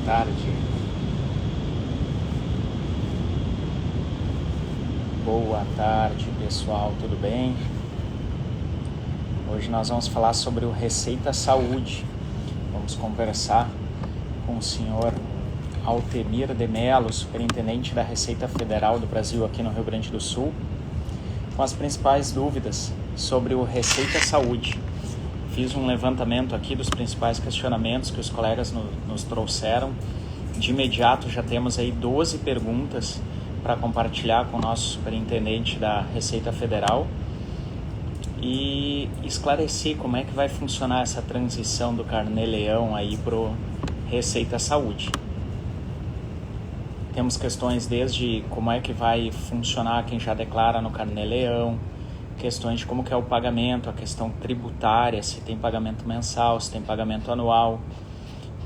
tarde. Boa tarde, pessoal, tudo bem? Hoje nós vamos falar sobre o Receita Saúde. Vamos conversar com o senhor Altemir de Mello, superintendente da Receita Federal do Brasil aqui no Rio Grande do Sul, com as principais dúvidas sobre o Receita Saúde. Fiz um levantamento aqui dos principais questionamentos que os colegas nos trouxeram. De imediato já temos aí 12 perguntas para compartilhar com o nosso superintendente da Receita Federal e esclarecer como é que vai funcionar essa transição do Carnê-Leão aí para o Receita Saúde. Temos questões desde como é que vai funcionar quem já declara no Carnê-Leão, questões de como que é o pagamento, a questão tributária, se tem pagamento mensal, se tem pagamento anual.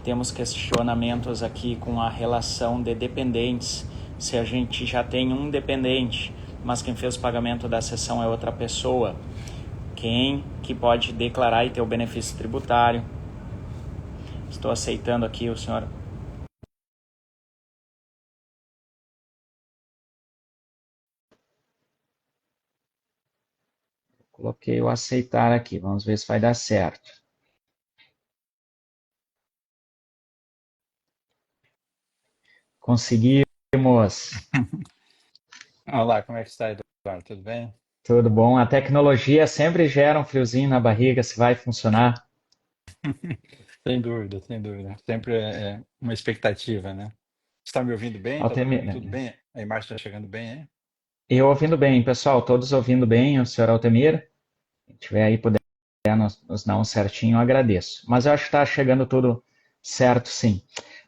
Temos questionamentos aqui com a relação de dependentes, se a gente já tem um dependente, mas quem fez o pagamento da sessão é outra pessoa, quem que pode declarar e ter o benefício tributário. Estou aceitando aqui o senhor. Coloquei o aceitar aqui, vamos ver se vai dar certo. Conseguimos. Olá, como é que está, Eduardo? Tudo bem? Tudo bom? A tecnologia sempre gera um friozinho na barriga se vai funcionar. Sem dúvida, sem dúvida. Sempre é uma expectativa, né? Está me ouvindo bem? Está Altemir, tudo bem? A imagem está chegando bem, hein? eu ouvindo bem, pessoal, todos ouvindo bem, o senhor Altemir, se tiver aí puder nos dar um certinho, eu agradeço. Mas eu acho que está chegando tudo certo, sim.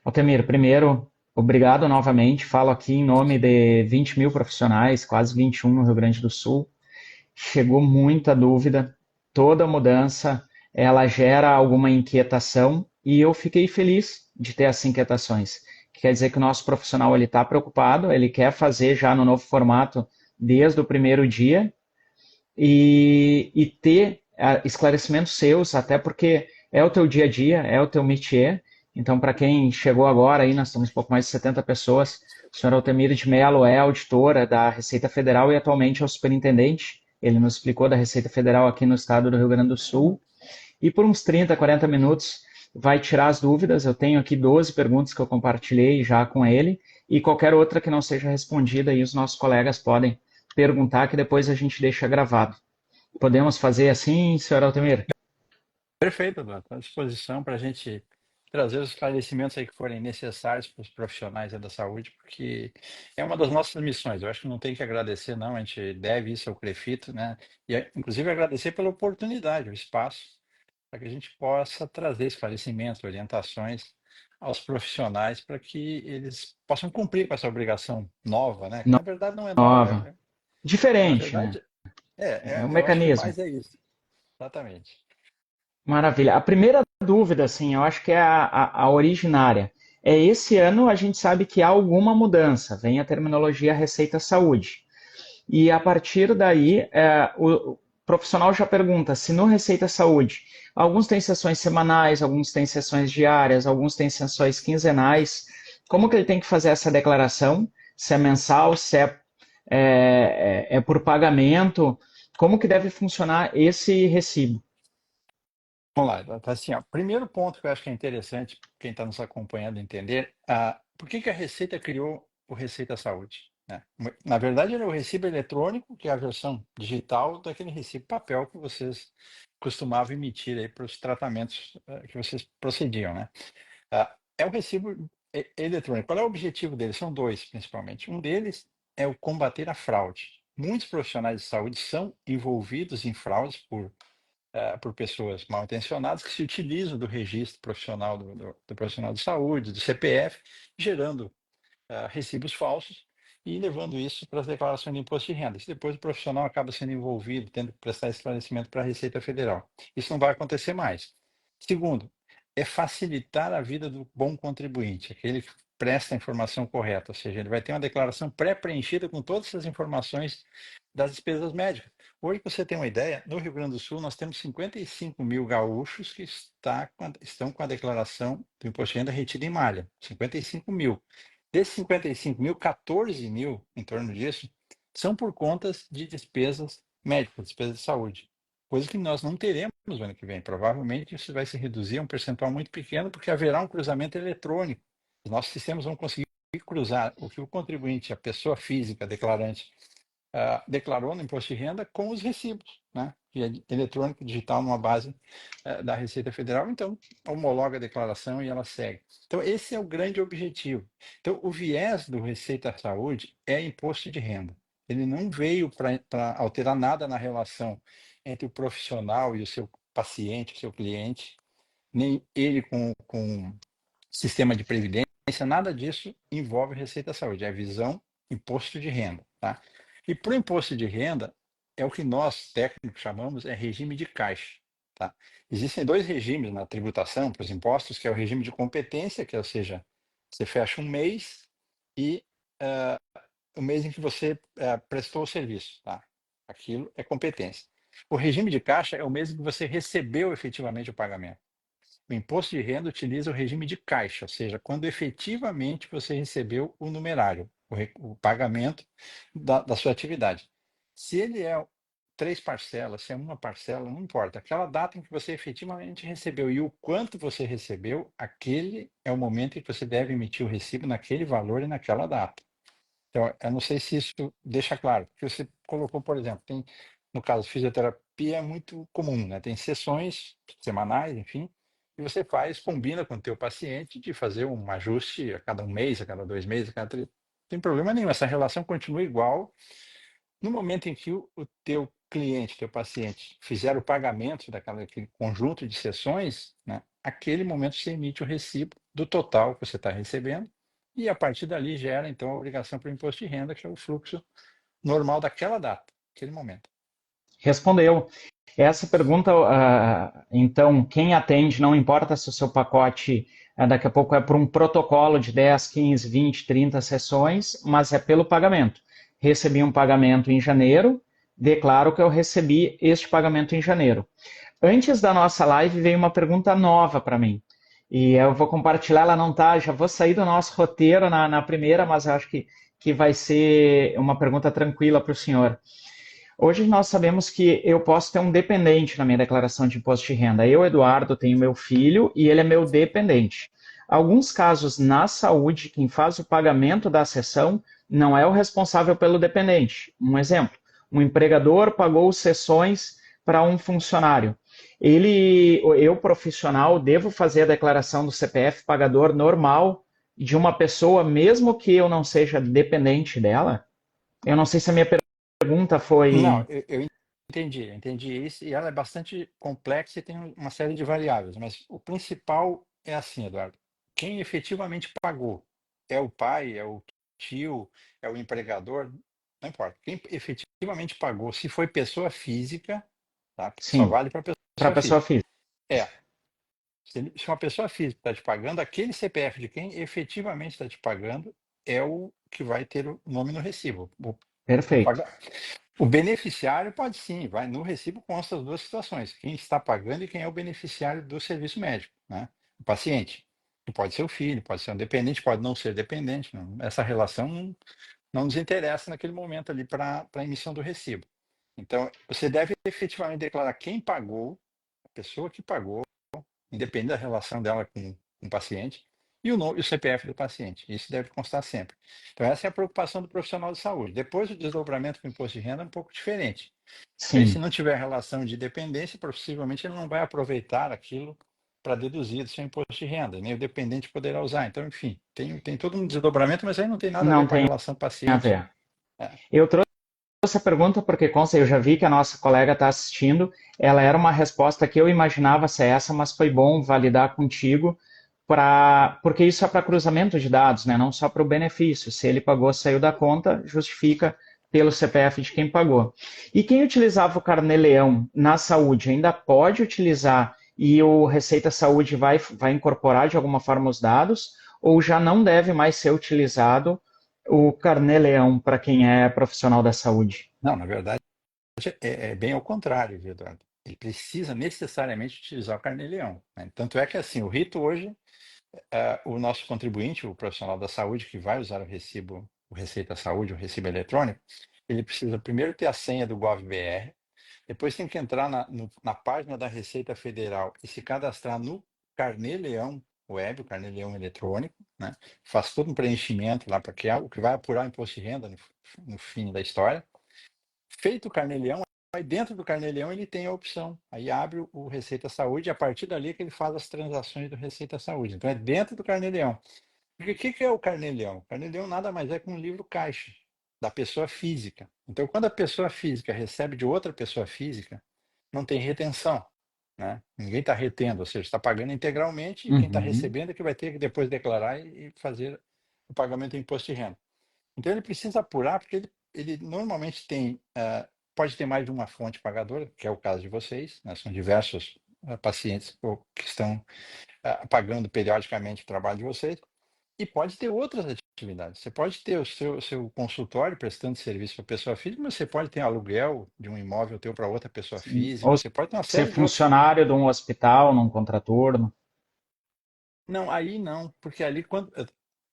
Altemir, primeiro, obrigado novamente. Falo aqui em nome de 20 mil profissionais, quase 21 no Rio Grande do Sul. Chegou muita dúvida. Toda mudança, ela gera alguma inquietação e eu fiquei feliz de ter essas inquietações. Quer dizer que o nosso profissional ele está preocupado, ele quer fazer já no novo formato desde o primeiro dia e ter esclarecimentos seus, até porque é o teu dia a dia, é o teu métier. Então, para quem chegou agora, aí nós temos um pouco mais de 70 pessoas. O senhor Altemir de Mello é auditora da Receita Federal e atualmente é o superintendente. Ele nos explicou da Receita Federal aqui no estado do Rio Grande do Sul. E por uns 30, 40 minutos vai tirar as dúvidas. Eu tenho aqui 12 perguntas que eu compartilhei já com ele e qualquer outra que não seja respondida, aí os nossos colegas podem perguntar que depois a gente deixa gravado. Podemos fazer assim, senhor Altemir? Perfeito, Eduardo. Estou à disposição para a gente trazer os esclarecimentos aí que forem necessários para os profissionais da saúde, porque é uma das nossas missões. Eu acho que não tem que agradecer, não. A gente deve isso ao CREFITO, né? E, inclusive, agradecer pela oportunidade, o espaço, para que a gente possa trazer esclarecimentos, orientações aos profissionais para que eles possam cumprir com essa obrigação nova, né? Que na verdade não é nova, Nova. na Diferente, né? verdade, É um eu acho que mecanismo. mais é isso, exatamente. Maravilha. A primeira dúvida, assim, eu acho que é a originária. É esse ano a gente sabe que há alguma mudança, vem a terminologia Receita Saúde. E a partir daí, o profissional já pergunta se no Receita Saúde, alguns têm sessões semanais, alguns têm sessões diárias, alguns têm sessões quinzenais. Como que ele tem que fazer essa declaração? Se é mensal, se é por pagamento? Como que deve funcionar esse recibo? Vamos lá, tá assim, ó. Primeiro ponto que eu acho que é interessante quem está nos acompanhando entender, por que que a Receita criou o Receita Saúde, né? Na verdade, ele é o recibo eletrônico, que é a versão digital daquele recibo papel que vocês costumavam emitir aí para os tratamentos que vocês procediam, né? É um recibo eletrônico. Qual é o objetivo dele? São dois, principalmente. Um deles é o combater a fraude. Muitos profissionais de saúde são envolvidos em fraudes por pessoas mal intencionadas que se utilizam do registro profissional do profissional de saúde, do CPF, gerando recibos falsos e levando isso para as declarações de imposto de renda. Depois o profissional acaba sendo envolvido, tendo que prestar esclarecimento para a Receita Federal. Isso não vai acontecer mais. Segundo, é facilitar a vida do bom contribuinte, aquele que presta a informação correta, ou seja, ele vai ter uma declaração pré-preenchida com todas essas informações das despesas médicas. Hoje, para você ter uma ideia, no Rio Grande do Sul nós temos 55 mil gaúchos que estão com a declaração do imposto de renda retida em malha. 55 mil. Desses 55 mil, 14 mil, em torno disso, são por contas de despesas médicas, despesas de saúde. Coisa que nós não teremos no ano que vem. Provavelmente isso vai se reduzir a um percentual muito pequeno, porque haverá um cruzamento eletrônico. Os nossos sistemas vão conseguir cruzar o que o contribuinte, a pessoa física declarante, declarou no imposto de renda com os recibos, né? Que é eletrônico, digital, numa base da Receita Federal. Então, homologa a declaração e ela segue. Então, esse é o grande objetivo. Então, o viés do Receita Saúde é imposto de renda. Ele não veio para alterar nada na relação entre o profissional e o seu paciente, o seu cliente, nem ele com sistema de previdência, nada disso envolve Receita Saúde, é a visão imposto de renda. Tá? E para o imposto de renda, é o que nós, técnicos, chamamos é regime de caixa. Tá? Existem dois regimes na tributação para os impostos, que é o regime de competência, que é, ou seja, você fecha um mês e o mês em que você prestou o serviço. Tá? Aquilo é competência. O regime de caixa é o mês em que você recebeu efetivamente o pagamento. O imposto de renda utiliza o regime de caixa, ou seja, quando efetivamente você recebeu o numerário, o pagamento da sua atividade. Se ele é 3 parcelas, se é uma parcela, não importa. Aquela data em que você efetivamente recebeu e o quanto você recebeu, aquele é o momento em que você deve emitir o recibo naquele valor e naquela data. Então, eu não sei se isso deixa claro, porque você colocou, por exemplo, no caso, fisioterapia é muito comum, né? Tem sessões semanais, enfim, e você combina com o teu paciente de fazer um ajuste a cada um mês, a cada 2 meses, a cada três. Não tem problema nenhum, essa relação continua igual. No momento em que o teu cliente, teu paciente, fizer o pagamento daquele conjunto de sessões, né? Aquele momento você emite o recibo do total que você está recebendo, e a partir dali gera, então, a obrigação para o imposto de renda, que é o fluxo normal daquela data, aquele momento. Respondeu. Essa pergunta, então, quem atende, não importa se o seu pacote daqui a pouco é por um protocolo de 10, 15, 20, 30 sessões, mas é pelo pagamento. Recebi um pagamento em janeiro, declaro que eu recebi este pagamento em janeiro. Antes da nossa live veio uma pergunta nova para mim. E eu vou compartilhar, ela não tá, já vou sair do nosso roteiro na primeira, mas eu acho que vai ser uma pergunta tranquila para o senhor. Hoje nós sabemos que eu posso ter um dependente na minha declaração de imposto de renda. Eu, Eduardo, tenho meu filho e ele é meu dependente. Alguns casos na saúde, quem faz o pagamento da sessão não é o responsável pelo dependente. Um exemplo, um empregador pagou sessões para um funcionário. Eu, profissional, devo fazer a declaração do CPF pagador normal de uma pessoa, mesmo que eu não seja dependente dela? Eu não sei se a minha pergunta Não, foi. eu entendi isso, e ela é bastante complexa e tem uma série de variáveis, mas o principal é assim, Eduardo, quem efetivamente pagou é o pai, é o tio, é o empregador, não importa. Quem efetivamente pagou, se foi pessoa física, tá? Porque só Sim, vale para para a pessoa pessoa física. física. É, se uma pessoa física está te pagando, aquele CPF de quem efetivamente está te pagando é o que vai ter o nome no recibo. O Perfeito. paga- o beneficiário pode sim, vai no recibo consta as duas situações, quem está pagando e quem é o beneficiário do serviço médico, né? O paciente, que pode ser o filho, pode ser um dependente, pode não ser dependente, essa relação não nos interessa naquele momento ali para a emissão do recibo. Então, você deve efetivamente declarar quem pagou, a pessoa que pagou, independente da relação dela com o paciente, e o CPF do paciente. Isso deve constar sempre. Então, essa é a preocupação do profissional de saúde. Depois, o desdobramento com o imposto de renda é um pouco diferente. Aí, se Sim, não tiver relação de dependência, possivelmente ele não vai aproveitar aquilo para deduzir do seu imposto de renda, nem o dependente poderá usar. Então, enfim, tem todo um desdobramento, mas aí não tem nada a ver não com a tem relação a paciente. ver. É. Eu trouxe essa pergunta porque, consta, eu já vi que a nossa colega está assistindo. Ela era uma resposta que eu imaginava ser essa, mas foi bom validar contigo, porque isso é para cruzamento de dados, né? Não só para o benefício. Se ele pagou, saiu da conta, justifica pelo CPF de quem pagou. E quem utilizava o Carnê-Leão na saúde ainda pode utilizar e o Receita Saúde vai incorporar de alguma forma os dados, ou já não deve mais ser utilizado o Carnê-Leão para quem é profissional da saúde? Não, na verdade, é bem ao contrário, viu, Eduardo? Ele precisa necessariamente utilizar o carnê-leão, né? Tanto é que, assim, o rito hoje, o nosso contribuinte, o profissional da saúde que vai usar o recibo, o Receita Saúde, o recibo eletrônico, ele precisa primeiro ter a senha do GovBR, depois tem que entrar na página da Receita Federal e se cadastrar no Carnê-Leão Web, o Carnê-Leão eletrônico, né? Faz todo um preenchimento lá para que é o que vai apurar o imposto de renda no fim da história. Feito o Carnê-Leão, aí dentro do Carnê-Leão ele tem a opção. Aí abre o Receita Saúde e a partir dali é que ele faz as transações do Receita Saúde. Então é dentro do Carnê-Leão. Porque o que é o Carnê-Leão? O Carnê-Leão nada mais é que um livro caixa da pessoa física. Então quando a pessoa física recebe de outra pessoa física, não tem retenção, né? Ninguém está retendo, ou seja, está pagando integralmente e quem está Uhum, recebendo é que vai ter que depois declarar e fazer o pagamento do imposto de renda. Então ele precisa apurar, porque ele normalmente tem, pode ter mais de uma fonte pagadora, que é o caso de vocês, né? São diversos pacientes que estão pagando periodicamente o trabalho de vocês, e pode ter outras atividades. Você pode ter o seu consultório prestando serviço para pessoa física, mas você pode ter aluguel de um imóvel teu para outra pessoa sim. física, Ou você pode ter uma ser série de outros. funcionário de um hospital, num contraturno. Não, aí não, porque ali quando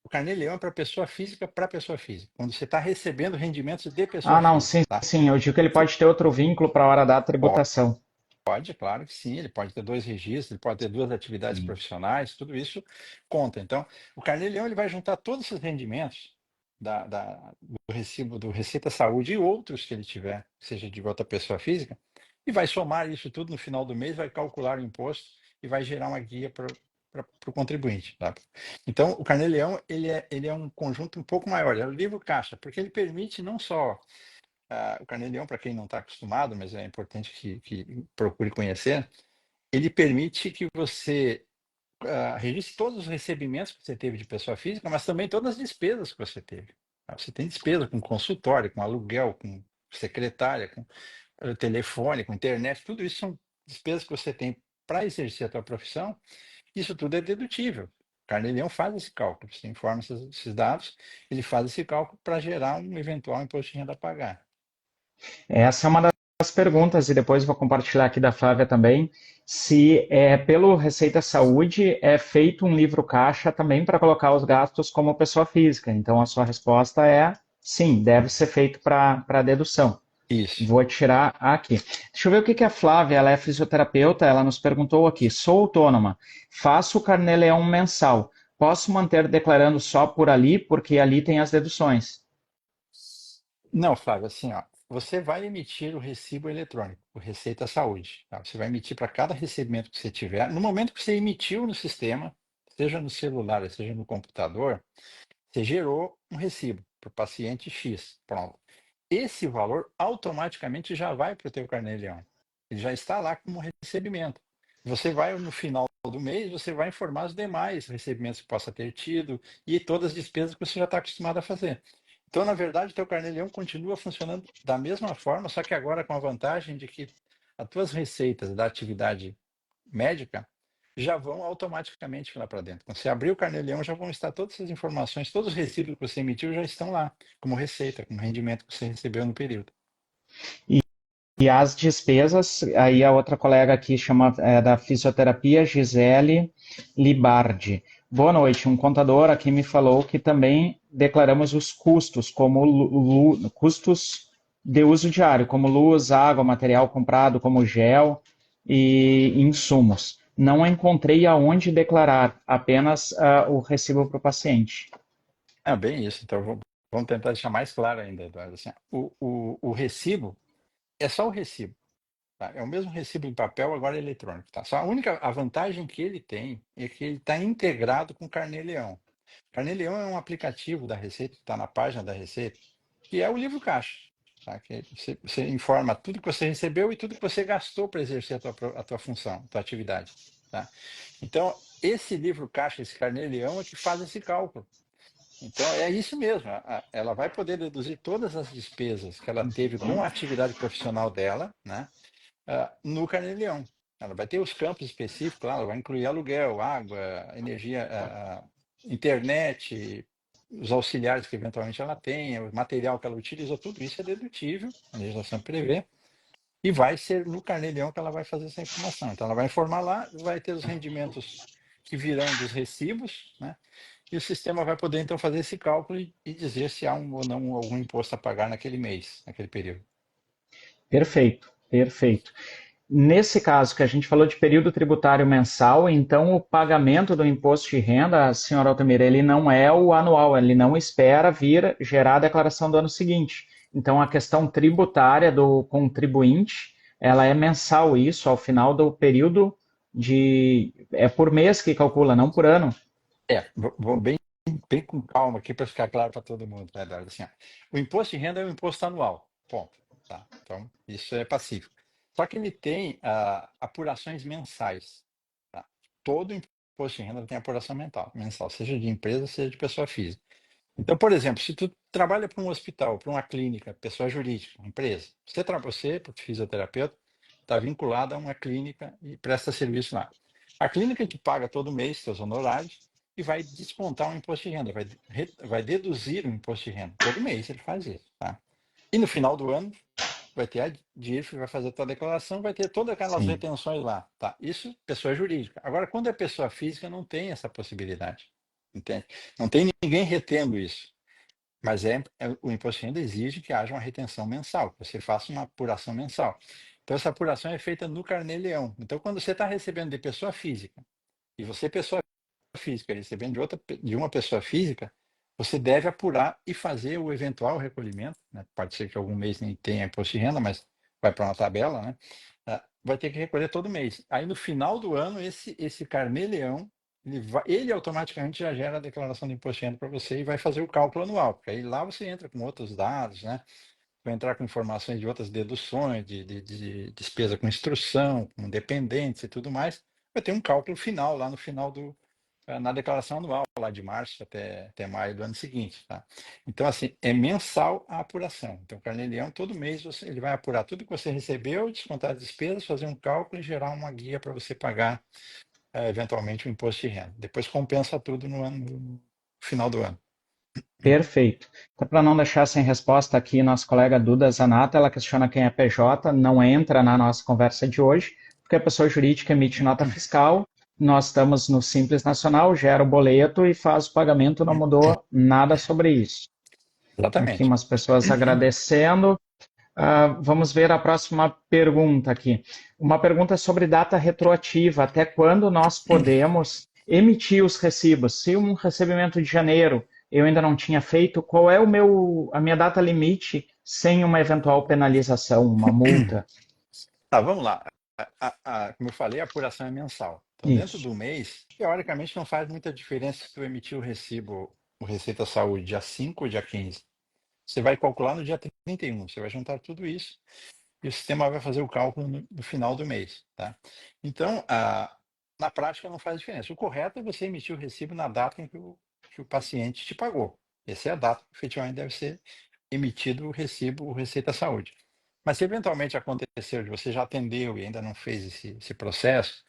o Carnê-Leão é para pessoa física para pessoa física, quando você está recebendo rendimentos de pessoa Ah, não, física, sim, tá? sim. Eu digo que ele pode ter outro vínculo para a hora da tributação. Pode, claro que sim, ele pode ter dois registros, ele pode ter duas atividades Sim. profissionais, tudo isso conta. Então, o Carnê-Leão ele vai juntar todos esses rendimentos do recibo do Receita Saúde e outros que ele tiver, seja de outra pessoa física, e vai somar isso tudo no final do mês, vai calcular o imposto e vai gerar uma guia para o contribuinte. Tá? Então, o Carnê-Leão ele é um conjunto um pouco maior, é o livro caixa, porque ele permite não só o Carnê-Leão, para quem não está acostumado, mas é importante que procure conhecer, ele permite que você registre todos os recebimentos que você teve de pessoa física, mas também todas as despesas que você teve. Tá? Você tem despesa com consultório, com aluguel, com secretária, com telefone, com internet, tudo isso são despesas que você tem para exercer a tua profissão, isso tudo é dedutível. O Carnê-Leão faz esse cálculo, você informa esses dados, ele faz esse cálculo para gerar um eventual imposto de renda a pagar. Essa é uma das perguntas, e depois vou compartilhar aqui da Flávia também, se pelo Receita Saúde é feito um livro caixa também para colocar os gastos como pessoa física. Então a sua resposta é sim, deve ser feito para dedução. Isso. Vou tirar aqui. Deixa eu ver o que a Flávia, ela é fisioterapeuta, ela nos perguntou aqui. Sou autônoma, faço o Carnê-Leão mensal. Posso manter declarando só por ali, porque ali tem as deduções? Não, Flávio, assim, ó, você vai emitir o recibo eletrônico, o Receita Saúde. Tá? Você vai emitir para cada recebimento que você tiver. No momento que você emitiu no sistema, seja no celular, seja no computador, você gerou um recibo para o paciente X. Pronto. Esse valor automaticamente já vai para o teu Carnê-Leão. Ele já está lá como recebimento. Você vai, no final do mês, você vai informar os demais recebimentos que possa ter tido e todas as despesas que você já está acostumado a fazer. Então, na verdade, o teu Carnê-Leão continua funcionando da mesma forma, só que agora com a vantagem de que as tuas receitas da atividade médica já vão automaticamente lá para dentro. Quando você abrir o Carnê-Leão, já vão estar todas essas informações, todos os recibos que você emitiu já estão lá, como receita, como rendimento que você recebeu no período. E as despesas, aí a outra colega aqui chama da fisioterapia, Gisele Libardi. Boa noite, um contador aqui me falou que também declaramos os custos, como custos de uso diário, como luz, água, material comprado, como gel e insumos. Não encontrei aonde declarar, apenas o recibo para o paciente. É bem isso. Então, vamos tentar deixar mais claro ainda, Eduardo. Assim, o recibo é só o recibo. Tá? É o mesmo recibo em papel, agora eletrônico. Tá? Só a vantagem que ele tem é que ele está integrado com o Carnê-Leão. Carnê-Leão é um aplicativo da Receita, que está na página da Receita, que é o livro caixa. Tá? Que você informa tudo que você recebeu e tudo que você gastou para exercer a tua função, a tua atividade. Tá? Então, esse livro caixa, esse Carnê-Leão, é que faz esse cálculo. Então, é isso mesmo. Ela vai poder deduzir todas as despesas que ela teve com a atividade profissional dela, né, no Carnê-Leão. Ela vai ter os campos específicos lá, ela vai incluir aluguel, água, energia, internet, os auxiliares que eventualmente ela tenha, o material que ela utiliza, tudo isso é dedutível, a legislação prevê. e vai ser no Carnê-Leão que ela vai fazer essa informação. Então, ela vai informar lá, vai ter os rendimentos que virão dos recibos, né? E o sistema vai poder, então, fazer esse cálculo e dizer se há ou não algum imposto a pagar naquele mês, naquele período. Perfeito, perfeito. Nesse caso que a gente falou de período tributário mensal, então o pagamento do imposto de renda, senhora Altamira, ele não é o anual, ele não espera vir gerar a declaração do ano seguinte. Então a questão tributária do contribuinte, ela é mensal, isso ao final do período de... É por mês que calcula, não por ano. Vou bem com calma aqui para ficar claro para todo mundo, né, Eduardo? Assim, ó, o imposto de renda é um imposto anual, ponto. Tá? Então, isso é pacífico. Só que ele tem apurações mensais. Tá? Todo imposto de renda tem apuração mensal, seja de empresa, seja de pessoa física. Então, por exemplo, se tu trabalha para um hospital, para uma clínica, pessoa jurídica, empresa, você, fisioterapeuta, está vinculado a uma clínica e presta serviço lá. A clínica te paga todo mês seus honorários e vai descontar um imposto de renda, vai deduzir um imposto de renda. Todo mês ele faz isso. Tá? E no final do ano, vai ter a DIRF, vai fazer a tua declaração, vai ter todas aquelas Sim, retenções lá. Tá? Isso, pessoa jurídica. Agora, quando é pessoa física, não tem essa possibilidade. Entende? Não tem ninguém retendo isso. Mas o imposto de renda exige que haja uma retenção mensal, que você faça uma apuração mensal. Então, essa apuração é feita no Carnê-Leão. Então, quando você está recebendo de pessoa física, e você, pessoa física, recebendo de uma pessoa física, você deve apurar e fazer o eventual recolhimento. Né? Pode ser que algum mês nem tenha imposto de renda, mas vai para uma tabela, né? Vai ter que recolher todo mês. Aí, no final do ano, esse Carnê-Leão, ele automaticamente já gera a declaração de imposto de renda para você e vai fazer o cálculo anual, porque aí lá você entra com outros dados, né? Vai entrar com informações de outras deduções, de despesa com instrução, com dependentes e tudo mais. Vai ter um cálculo final lá no final na declaração anual, lá de março até maio do ano seguinte. Tá? Então, assim, é mensal a apuração. Então, o Carnê-Leão, todo mês, ele vai apurar tudo que você recebeu, descontar as despesas, fazer um cálculo e gerar uma guia para você pagar, eventualmente, o imposto de renda. Depois compensa tudo no final do ano. perfeito. Então, para não deixar sem resposta aqui, nossa colega Duda Zanata, ela questiona quem é PJ, não entra na nossa conversa de hoje, porque a pessoa jurídica emite nota fiscal, nós estamos no Simples Nacional, gera o boleto e faz o pagamento, não mudou nada sobre isso. Aqui Exatamente. umas pessoas agradecendo. Vamos ver a próxima pergunta aqui. Uma pergunta sobre data retroativa. Até quando nós podemos emitir os recibos? Se um recebimento de janeiro eu ainda não tinha feito, qual é a minha data limite sem uma eventual penalização, uma multa? Tá, vamos lá. Como eu falei, a apuração é mensal. Então, dentro Isso. do mês, teoricamente, não faz muita diferença se tu emitir o recibo, o Receita Saúde, dia 5 ou dia 15. Você vai calcular no dia 31. Você vai juntar tudo isso e o sistema vai fazer o cálculo no final do mês. Tá? Então, na prática, não faz diferença. O correto é você emitir o recibo na data em que o paciente te pagou. Essa é a data que efetivamente deve ser emitido o recibo, o Receita Saúde. Mas se eventualmente aconteceu de você já atendeu e ainda não fez esse processo,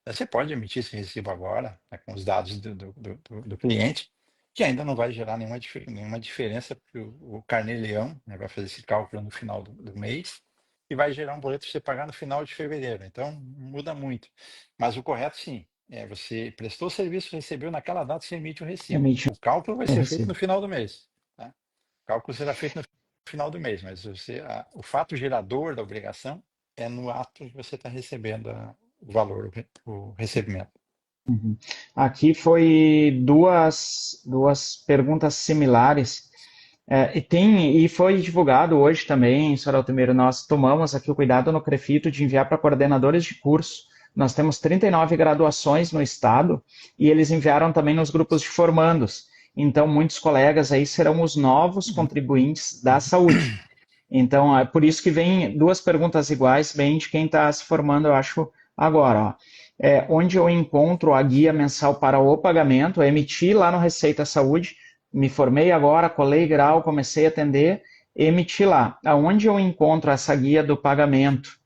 você pode emitir esse recibo agora, né, com os dados do cliente, que ainda não vai gerar nenhuma diferença, porque o Carnê-Leão, né, vai fazer esse cálculo no final do mês e vai gerar um boleto para você pagar no final de fevereiro. Então, muda muito. Mas o correto, sim, é você prestou o serviço, recebeu naquela data, você emite o recibo. Emite O cálculo vai o ser feito recibo. no final do mês. Tá? O cálculo será feito no final do mês, mas o fato gerador da obrigação é no ato que você está recebendo o valor, o recebimento. Uhum. Aqui foi duas perguntas similares. E foi divulgado hoje também, senhor Altamiro, nós tomamos aqui o cuidado no CREFITO de enviar para coordenadores de curso. Nós temos 39 graduações no estado e eles enviaram também nos grupos de formandos. Então, muitos colegas aí serão os novos contribuintes da saúde. Então, é por isso que vem duas perguntas iguais, bem de quem está se formando, eu acho, agora. Ó. Onde eu encontro a guia mensal para o pagamento, emiti lá no Receita Saúde, me formei agora, colei grau, comecei a atender, emiti lá. Aonde eu encontro essa guia do pagamento?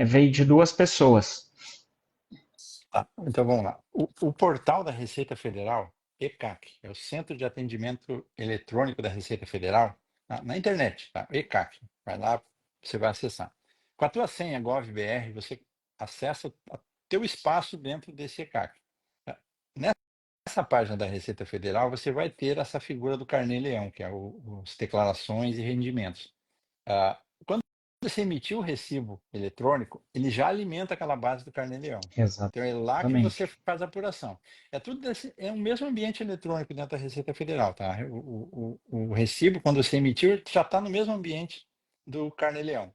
Veio de duas pessoas. Então vamos lá. O portal da Receita Federal, ECAC, é o Centro de Atendimento Eletrônico da Receita Federal, na internet, tá? ECAC. Vai lá, você vai acessar. Com a tua senha GovBR, você acessa o teu espaço dentro desse ECAC. Tá? Nessa página da Receita Federal, você vai ter essa figura do Carnê-Leão, que é as declarações e rendimentos. Quando você emitir o recibo eletrônico, ele já alimenta aquela base do Carnê-Leão. Então é lá que você Exatamente. faz a apuração. É o mesmo ambiente eletrônico dentro da Receita Federal, tá? O recibo, quando você emitiu, já está no mesmo ambiente do Carnê-Leão.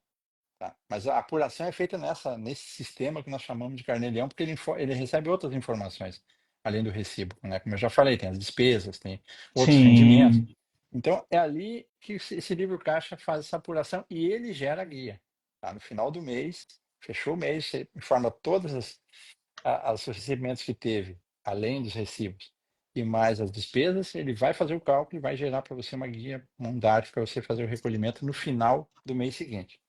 Tá? Mas a apuração é feita nesse sistema que nós chamamos de Carnê-Leão, porque ele recebe outras informações, além do recibo, né? Como eu já falei, tem as despesas, tem outros rendimentos. Sim. Então, é ali que esse livro caixa faz essa apuração e ele gera a guia. Tá? No final do mês, fechou o mês, você informa todos os recebimentos que teve, além dos recibos, e mais as despesas, ele vai fazer o cálculo e vai gerar para você uma guia, um DARF para você fazer o recolhimento no final do mês seguinte.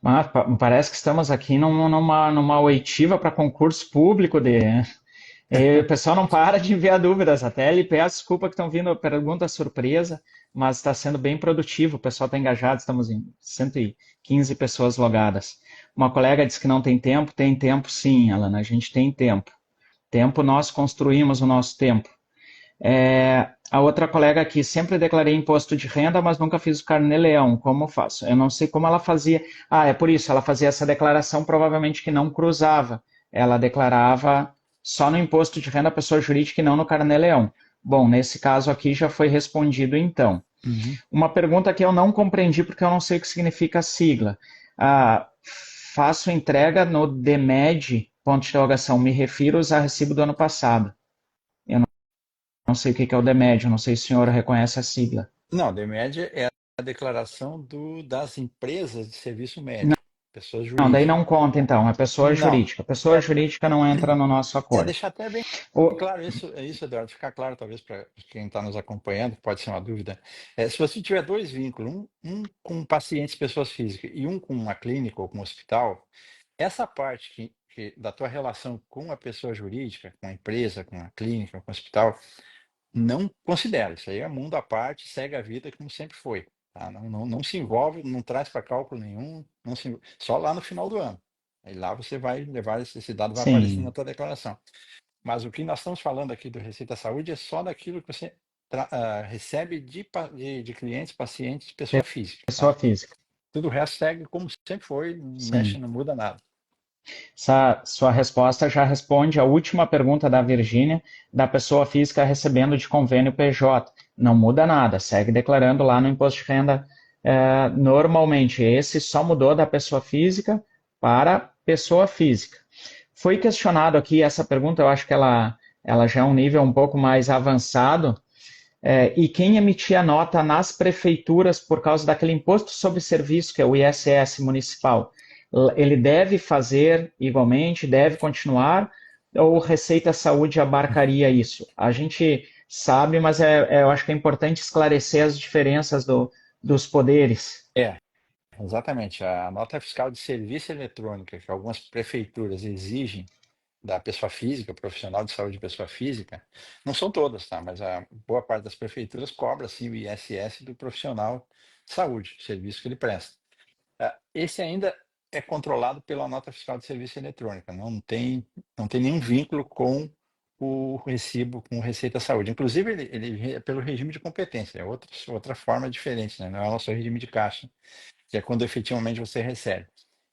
Mas parece que estamos aqui numa oitiva para concurso público o pessoal não para de enviar dúvidas. Até ele peço desculpa que estão vindo pergunta surpresa, mas está sendo bem produtivo. O pessoal está engajado, estamos em 115 pessoas logadas. Uma colega disse que não tem tempo. Tem tempo sim, Alana, a gente tem tempo. Tempo nós construímos o nosso tempo. A outra colega aqui, sempre declarei imposto de renda, mas nunca fiz o Carnê-Leão. Como faço? Eu não sei como ela fazia. É por isso, ela fazia essa declaração, provavelmente que não cruzava. Ela declarava só no imposto de renda pessoa jurídica e não no Carnê-Leão. Bom, nesse caso aqui já foi respondido então. Uhum. Uma pergunta que eu não compreendi porque eu não sei o que significa a sigla. Faço entrega no DMED, ponto de interrogação, me refiro a recibo do ano passado. Não sei o que é o DMED, não sei se o senhor reconhece a sigla. Não, DMED é a declaração das empresas de serviço médio, pessoas Não, daí jurídicas. não conta então, é pessoa Não, jurídica. Pessoa jurídica não entra no nosso acordo. deixar até bem O, claro isso, Eduardo, ficar claro talvez para quem está nos acompanhando, pode ser uma dúvida. Se você tiver dois vínculos, um com pacientes, pessoas físicas, e um com uma clínica ou com um hospital, essa parte da tua relação com a pessoa jurídica, com a empresa, com a clínica, com o hospital, não considera. Isso aí é mundo à parte, segue a vida como sempre foi. Tá? Não se envolve, não traz para cálculo nenhum, só lá no final do ano. Aí lá você vai levar esse dado, vai aparecer na sim, tua declaração. Mas o que nós estamos falando aqui do Receita Saúde é só daquilo que você recebe de clientes, pacientes, pessoa física. pessoa Tá? física. Tudo o resto segue como sempre foi, não mexe, Sim. não muda nada. Essa sua resposta já responde a última pergunta da Virgínia, da pessoa física recebendo de convênio PJ. Não muda nada, segue declarando lá no imposto de renda normalmente. Esse só mudou da pessoa física para pessoa física. Foi questionado aqui essa pergunta, eu acho que ela já é um nível um pouco mais avançado. E quem emitia nota nas prefeituras por causa daquele imposto sobre serviço, que é o ISS municipal, ele deve fazer igualmente, deve continuar, ou Receita Saúde abarcaria isso? A gente sabe, mas eu acho que é importante esclarecer as diferenças dos poderes. Exatamente. A nota fiscal de serviço eletrônica que algumas prefeituras exigem da pessoa física, profissional de saúde de pessoa física, não são todas, tá? Mas a boa parte das prefeituras cobra sim o ISS do profissional de saúde, serviço que ele presta. Esse ainda é controlado pela nota fiscal de serviço eletrônica, não tem nenhum vínculo com o recibo, com o Receita Saúde. Inclusive, ele é pelo regime de competência, é outra forma diferente, né? Não é o nosso regime de caixa, que é quando efetivamente você recebe.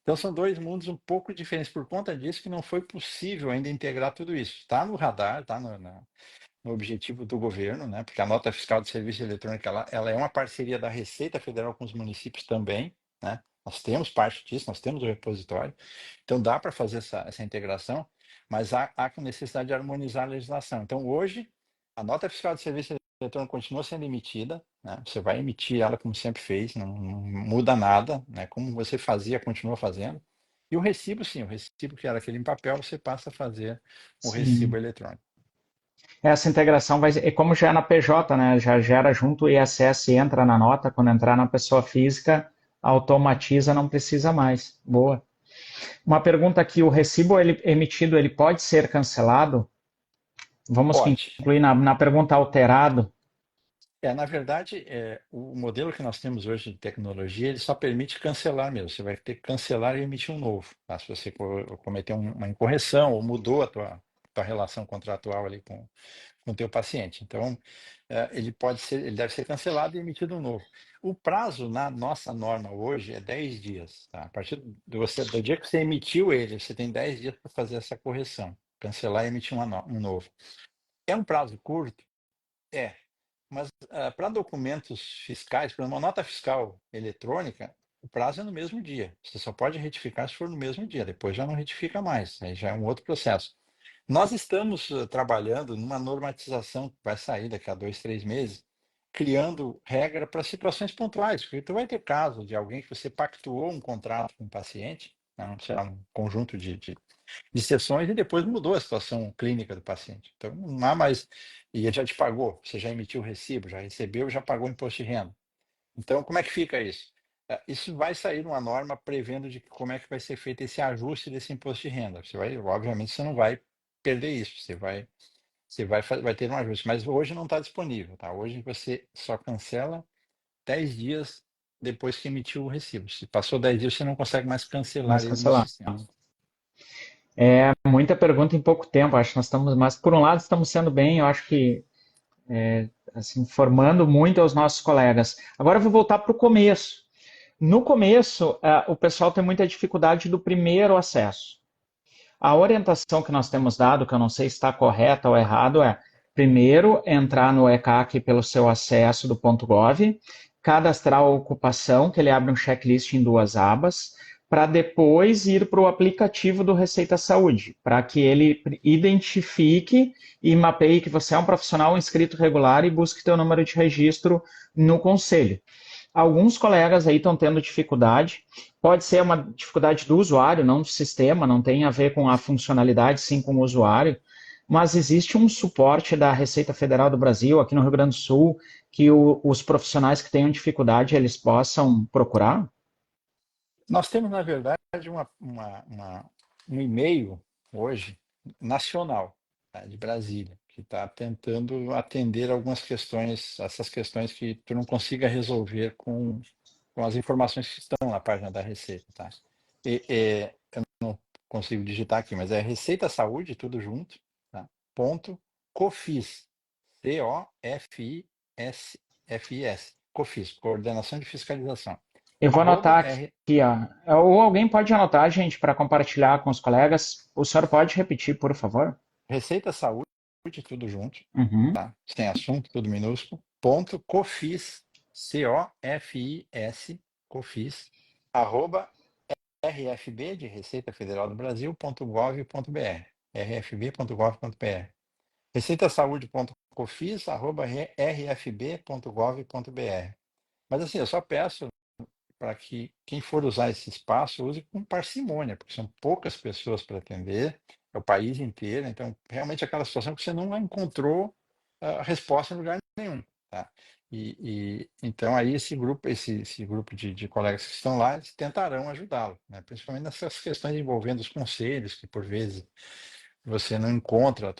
Então são dois mundos um pouco diferentes por conta disso que não foi possível ainda integrar tudo isso. Está no radar, está no objetivo do governo, né? Porque a nota fiscal de serviço eletrônico ela é uma parceria da Receita Federal com os municípios também, né? Nós temos parte disso, nós temos o repositório, então dá para fazer essa integração, mas há necessidade de harmonizar a legislação. Então hoje a nota fiscal de serviço eletrônico continua sendo emitida, né? Você vai emitir ela como sempre fez, não muda nada, né? Como você fazia, continua fazendo. E o recibo, sim, o recibo que era aquele em papel, você passa a fazer o recibo Sim. eletrônico. Essa integração vai ser, como já é na PJ, né? Já gera junto o ISS, entra na nota, quando entrar na pessoa física, automatiza, não precisa mais. Boa. Uma pergunta aqui, o recibo emitido, ele pode ser cancelado? Vamos Pode. incluir na pergunta alterado. Na verdade, o modelo que nós temos hoje de tecnologia, ele só permite cancelar mesmo. Você vai ter que cancelar e emitir um novo, tá? Se você cometeu uma incorreção ou mudou a tua relação contratual ali com o teu paciente. Então, ele deve ser cancelado e emitido um novo. O prazo na nossa norma hoje é 10 dias, tá? A partir do dia que você emitiu ele, você tem 10 dias para fazer essa correção, cancelar e emitir um novo. É um prazo curto? É. Mas para documentos fiscais, para uma nota fiscal eletrônica, o prazo é no mesmo dia. Você só pode retificar se for no mesmo dia, depois já não retifica mais, aí já é um outro processo. Nós estamos trabalhando numa normatização que vai sair daqui a 2, 3 meses, criando regra para situações pontuais, porque tu vai ter caso de alguém que você pactuou um contrato com um paciente, né, sei lá, um conjunto de sessões e depois mudou a situação clínica do paciente. Então, não há mais. E ele já te pagou, você já emitiu o recibo, já recebeu, já pagou o imposto de renda. Então, como é que fica isso? Isso vai sair uma norma prevendo de como é que vai ser feito esse ajuste desse imposto de renda. Obviamente, você não vai perder isso, vai ter um ajuste, mas hoje não está disponível, tá? Hoje você só cancela 10 dias depois que emitiu o recibo. Se passou 10 dias, você não consegue mais cancelar Mas ele no cancelar. sistema. É muita pergunta em pouco tempo, acho que nós estamos, mas por um lado estamos sendo bem, eu acho que assim, formando muito aos nossos colegas. Agora eu vou voltar para o começo. No começo, o pessoal tem muita dificuldade do primeiro acesso. A orientação que nós temos dado, que eu não sei se está correta ou errado, é primeiro entrar no ECAC pelo seu acesso do .gov, cadastrar a ocupação, que ele abre um checklist em 2 abas, para depois ir para o aplicativo do Receita Saúde, para que ele identifique e mapeie que você é um profissional inscrito regular e busque teu número de registro no conselho. Alguns colegas aí estão tendo dificuldade, pode ser uma dificuldade do usuário, não do sistema, não tem a ver com a funcionalidade, sim com o usuário, mas existe um suporte da Receita Federal do Brasil, aqui no Rio Grande do Sul, que os profissionais que tenham dificuldade, eles possam procurar? Nós temos, na verdade, um e-mail hoje nacional, tá, de Brasília, que está tentando atender algumas questões, essas questões que tu não consiga resolver com as informações que estão na página da Receita. Tá? Eu não consigo digitar aqui, mas é Receita Saúde, tudo junto, tá? Ponto COFIS, COFIS, COFIS, Coordenação de Fiscalização. Eu vou Arroba anotar aqui, ó. Ou alguém pode anotar, gente, para compartilhar com os colegas. O senhor pode repetir, por favor? Receita Saúde, tudo junto, Uhum. tá? Sem assunto, tudo minúsculo. Ponto COFIS, COFIS, COFIS, arroba rfb de Receita Federal do Brasil.gov.br, rfb.gov.br. Receitasaúde.cofis, arroba rfb.gov.br. Mas assim, eu só peço para que quem for usar esse espaço use com parcimônia, porque são poucas pessoas para atender, é o país inteiro, então realmente é aquela situação que você não encontrou a resposta em lugar nenhum. Tá? Então aí esse grupo de colegas que estão lá, eles tentarão ajudá-lo, né? Principalmente nessas questões envolvendo os conselhos, que por vezes você não encontra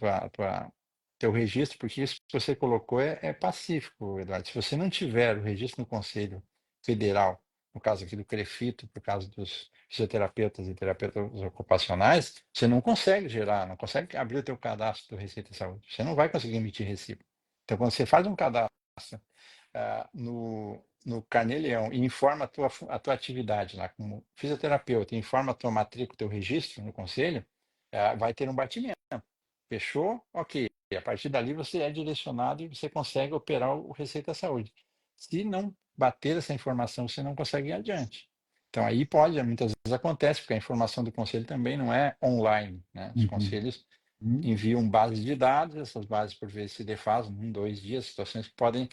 teu registro, porque isso que você colocou é pacífico, Eduardo. Se você não tiver o registro no Conselho Federal, no caso aqui do CREFITO, por causa dos fisioterapeutas e terapeutas ocupacionais, você não consegue gerar, não consegue abrir o teu cadastro do Receita Saúde. Você não vai conseguir emitir recibo. Então, quando você faz um cadastro no Carnê-Leão e informa a tua atividade lá como fisioterapeuta, informa a tua matrícula, o teu registro no Conselho, vai ter um batimento. Fechou? Ok. A partir dali você é direcionado e você consegue operar o Receita Saúde. Se não bater essa informação, você não consegue ir adiante. Então aí pode, muitas vezes acontece, porque a informação do conselho também não é online, né? Os Uhum. conselhos enviam bases de dados, essas bases por vezes se defasam em 2 dias, situações que podem,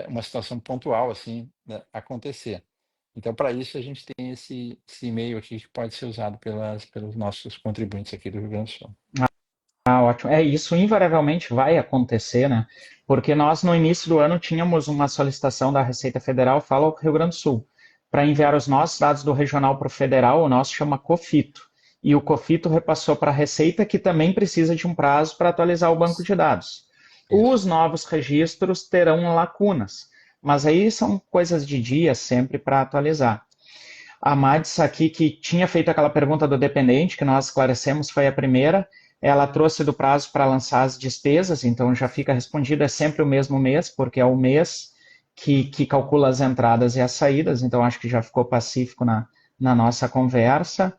uma situação pontual assim, né, acontecer. Então, para isso, a gente tem esse e-mail aqui que pode ser usado pelos nossos contribuintes aqui do Rio Grande do Sul. Ótimo. Isso invariavelmente vai acontecer, né? Porque nós, no início do ano, tínhamos uma solicitação da Receita Federal, fala o Rio Grande do Sul, para enviar os nossos dados do regional para o federal, o nosso chama COFITO. E o COFITO repassou para a Receita, que também precisa de um prazo para atualizar o banco de dados. Isso. Os novos registros terão lacunas, mas aí são coisas de dia sempre para atualizar. A Mads aqui, que tinha feito aquela pergunta do dependente, que nós esclarecemos, foi a primeira. Ela trouxe do prazo para lançar as despesas, então já fica respondido, é sempre o mesmo mês, porque é o mês que calcula as entradas e as saídas, então acho que já ficou pacífico na nossa conversa.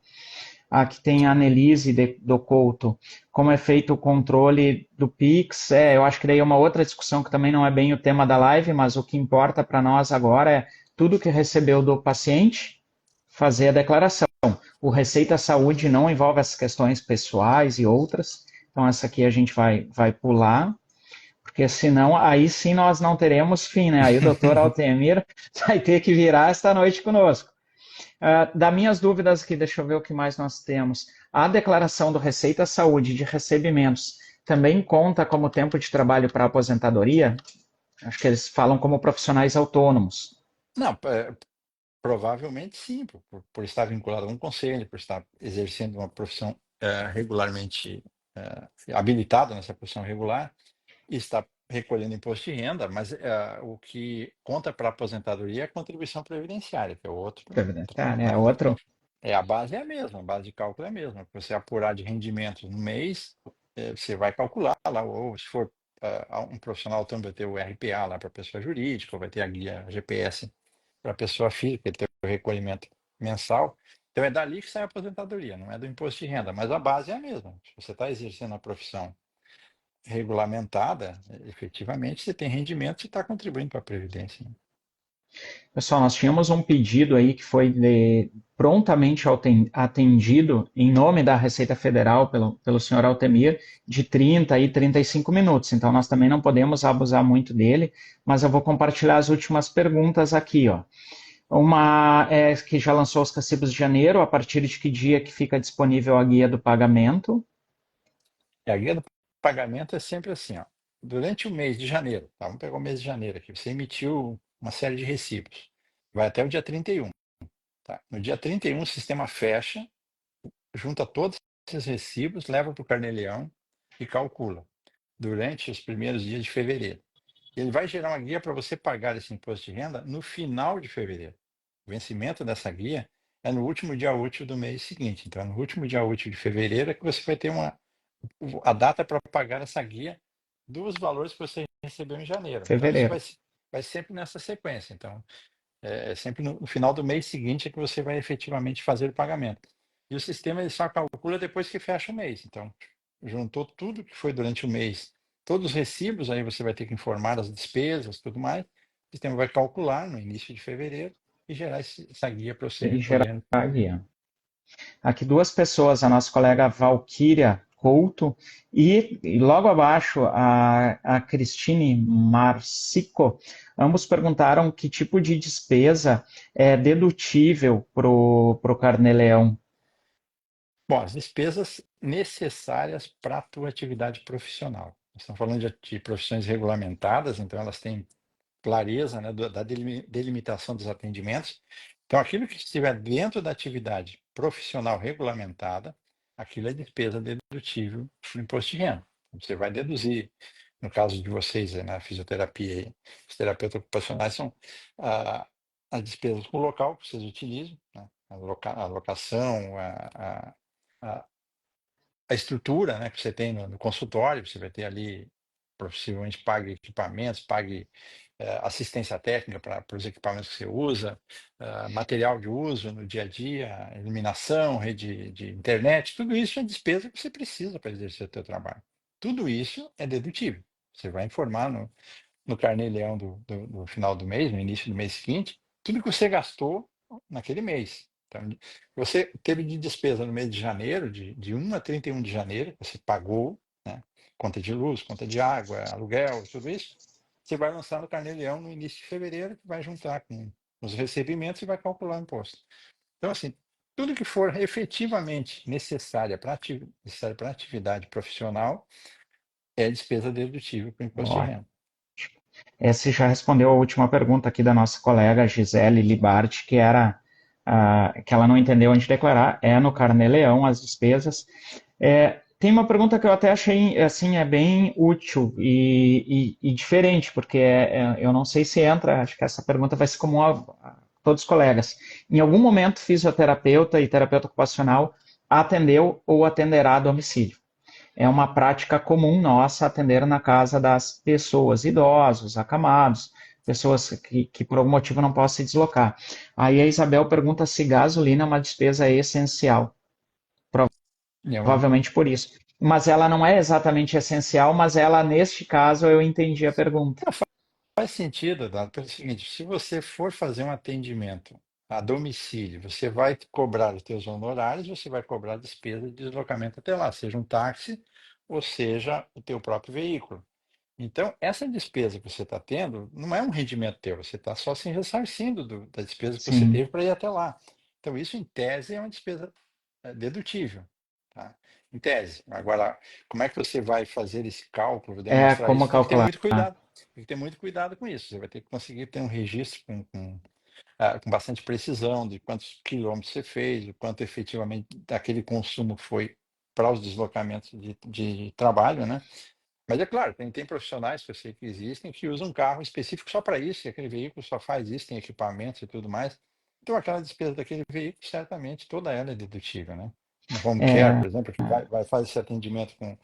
Aqui tem a Annelise do Couto, como é feito o controle do Pix. Eu acho que daí é uma outra discussão que também não é bem o tema da live, mas o que importa para nós agora é tudo que recebeu do paciente, fazer a declaração. O Receita Saúde não envolve as questões pessoais e outras, então essa aqui a gente vai pular, porque senão aí sim nós não teremos fim, né? Aí o doutor Altemir vai ter que virar esta noite conosco. Das minhas dúvidas aqui, deixa eu ver o que mais nós temos. A declaração do Receita Saúde de recebimentos também conta como tempo de trabalho para aposentadoria? Acho que eles falam como profissionais autônomos. Não, provavelmente sim, por estar vinculado a um conselho, por estar exercendo uma profissão regularmente habilitado nessa profissão regular, e está recolhendo imposto de renda, mas o que conta para a aposentadoria é a contribuição previdenciária, que é outro, Previdenciário, né? outro. A base é a mesma, a base de cálculo é a mesma. Você apurar de rendimentos no mês, você vai calcular lá, ou se for um profissional autônomo, vai ter o RPA lá para a pessoa jurídica, ou vai ter a guia GPS para a pessoa física, ter o recolhimento mensal. Então é dali que sai a aposentadoria, não é do imposto de renda, mas a base é a mesma. Se você está exercendo a profissão regulamentada, efetivamente você tem rendimento e está contribuindo para a Previdência. Pessoal, nós tínhamos um pedido aí que foi prontamente atendido em nome da Receita Federal pelo senhor Altemir, de 30 e 35 minutos. Então, nós também não podemos abusar muito dele, mas eu vou compartilhar as últimas perguntas aqui, ó. Uma é que já lançou os recibos de janeiro, a partir de que dia que fica disponível a guia do pagamento? A guia do pagamento é sempre assim, ó. Durante o mês de janeiro, tá? Vamos pegar o mês de janeiro aqui, você emitiu uma série de recibos, vai até o dia 31. Tá? No dia 31, o sistema fecha, junta todos esses recibos, leva para o Carnê-Leão e calcula durante os primeiros dias de fevereiro. Ele vai gerar uma guia para você pagar esse imposto de renda no final de fevereiro. O vencimento dessa guia é no último dia útil do mês seguinte. Então, no último dia útil de fevereiro é que você vai ter a data para pagar essa guia dos valores que você recebeu em janeiro. Então, isso Fevereiro. vai sempre nessa sequência. Então, é sempre no final do mês seguinte é que você vai efetivamente fazer o pagamento. E o sistema ele só calcula depois que fecha o mês. Então, juntou tudo que foi durante o mês, todos os recibos, aí você vai ter que informar as despesas, tudo mais. O sistema vai calcular no início de fevereiro e gerar essa guia para você E gerar poder. a guia. Aqui duas pessoas, a nossa colega Valquíria Couto e logo abaixo a Cristine Marcico. Ambos perguntaram que tipo de despesa é dedutível para o Carnê-Leão. Bom, as despesas necessárias para a tua atividade profissional. Nós estamos falando de profissões regulamentadas, então elas têm clareza, né, da delimitação dos atendimentos. Então, aquilo que estiver dentro da atividade profissional regulamentada, aquilo é despesa dedutível do imposto de renda. Você vai deduzir, no caso de vocês, na fisioterapia e os terapeutas ocupacionais, são as despesas com o local que vocês utilizam, né, a locação, a, a estrutura, né, que você tem no consultório, você vai ter ali, possivelmente pague equipamentos, pague assistência técnica para os equipamentos que você usa, material de uso no dia a dia, iluminação, rede de internet, tudo isso é despesa que você precisa para exercer o seu trabalho. Tudo isso é dedutível. Você vai informar no Carnê-Leão do final do mês, no início do mês seguinte, tudo que você gastou naquele mês. Então, você teve de despesa no mês de janeiro, de 1 a 31 de janeiro, você pagou, né, conta de luz, conta de água, aluguel, tudo isso, você vai lançar no Carnê-Leão no início de fevereiro, que vai juntar com os recebimentos e vai calcular o imposto. Então, assim, tudo que for efetivamente necessário para a atividade profissional é despesa dedutível para o imposto de Ó, renda. esse já respondeu a última pergunta aqui da nossa colega Gisele Libart, que era que ela não entendeu onde declarar, é no Carnê-Leão as despesas. tem uma pergunta que eu até achei assim é bem útil e diferente, porque eu não sei se entra, acho que essa pergunta vai ser comum a todos os colegas. Em algum momento, fisioterapeuta e terapeuta ocupacional atendeu ou atenderá a domicílio. É uma prática comum nossa atender na casa das pessoas, idosos, acamados, pessoas que por algum motivo não possam se deslocar. Aí a Isabel pergunta se gasolina é uma despesa essencial. Eu, Provavelmente por isso. Mas ela não é exatamente essencial, mas ela, neste caso, eu entendi a pergunta. faz sentido, Dado, pelo seguinte, se você for fazer um atendimento a domicílio, você vai cobrar os seus honorários, você vai cobrar a despesa de deslocamento até lá, seja um táxi ou seja o teu próprio veículo. Então, essa despesa que você está tendo não é um rendimento teu, você está só se ressarcindo da despesa que você Sim. teve para ir até lá. Então, isso, em tese, é uma despesa dedutível, tá? Em tese. Agora, como é que você vai fazer esse cálculo, É demonstrar como isso? Tem que ter calcular. muito cuidado. Tem que ter muito cuidado com isso. Você vai ter que conseguir ter um registro com bastante precisão de quantos quilômetros você fez, o quanto efetivamente daquele consumo foi para os deslocamentos de trabalho, né? Mas é claro, tem profissionais que eu sei que existem que usam um carro específico só para isso, e aquele veículo só faz isso, tem equipamentos e tudo mais. Então, aquela despesa daquele veículo, certamente, toda ela é dedutível, né? Um home care, É, por exemplo, que vai fazer esse atendimento com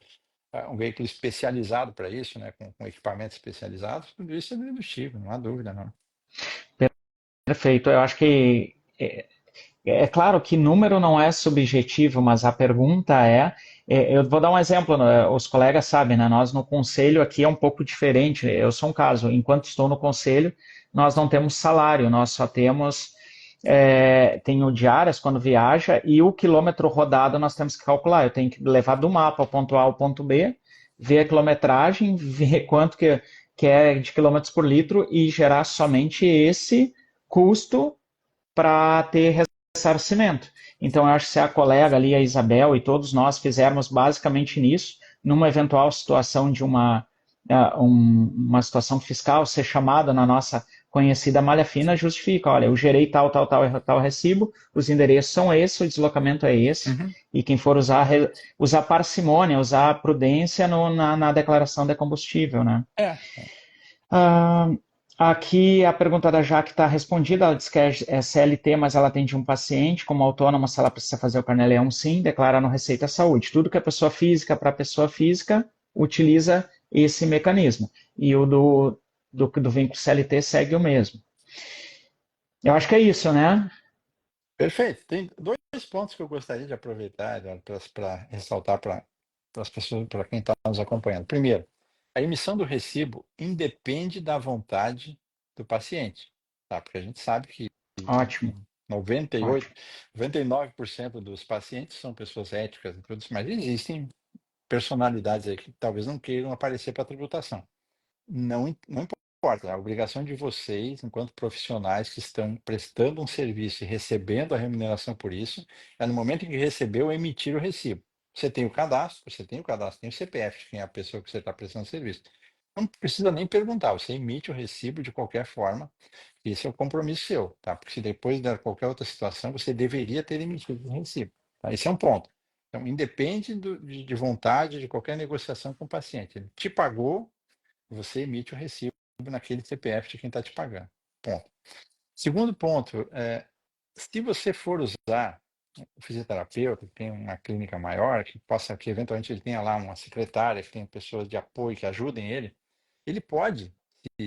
um veículo especializado para isso, né? Com equipamentos especializados, tudo isso é dedutível, não há dúvida, não. perfeito. Eu acho que é claro que número não é subjetivo, mas a pergunta eu vou dar um exemplo, né? Os colegas sabem, né? Nós no conselho aqui é um pouco diferente. Eu sou um caso, enquanto estou no conselho, nós não temos salário, nós só temos tenho diárias quando viaja e o quilômetro rodado nós temos que calcular. Eu tenho que levar do mapa ao ponto A ao ponto B, ver a quilometragem, ver quanto que é de quilômetros por litro e gerar somente esse custo para ter ressarcimento. Então, eu acho que se a colega ali, a Isabel e todos nós fizermos basicamente nisso, numa eventual situação de uma situação fiscal ser chamada na nossa conhecida malha fina, justifica, olha, eu gerei tal recibo, os endereços são esses, o deslocamento é esse, Uhum. e quem for usar parcimônia, usar prudência na declaração de combustível, né? É, Ah, aqui a pergunta da Jaque está respondida. Ela diz que é CLT, mas ela atende um paciente como autônoma. Se ela precisa fazer o carnê-leão, sim, declara no Receita Saúde. Tudo que é pessoa física para pessoa física utiliza esse mecanismo. E o do vínculo CLT segue o mesmo. Eu acho que é isso, né? perfeito. Tem dois pontos que eu gostaria de aproveitar para ressaltar para as pessoas, para quem está nos acompanhando. Primeiro, a emissão do recibo independe da vontade do paciente, tá? Porque a gente sabe que Ótimo, 98, ótimo. 99% dos pacientes são pessoas éticas e tudo isso, mas existem personalidades aí que talvez não queiram aparecer para a tributação. Não importa, a obrigação de vocês, enquanto profissionais que estão prestando um serviço e recebendo a remuneração por isso, é no momento em que recebeu, emitir o recibo. Você tem o cadastro, tem o CPF de quem é a pessoa que você está prestando serviço. Não precisa nem perguntar, você emite o recibo de qualquer forma, esse é o compromisso seu, tá? Porque se depois de qualquer outra situação, você deveria ter emitido o recibo, tá? Esse é um ponto. Então, independe de vontade de qualquer negociação com o paciente. Ele te pagou, você emite o recibo naquele CPF de quem está te pagando. Ponto. Segundo ponto, se você for usar o fisioterapeuta, que tem uma clínica maior, que eventualmente ele tenha lá uma secretária, que tenha pessoas de apoio que ajudem ele pode,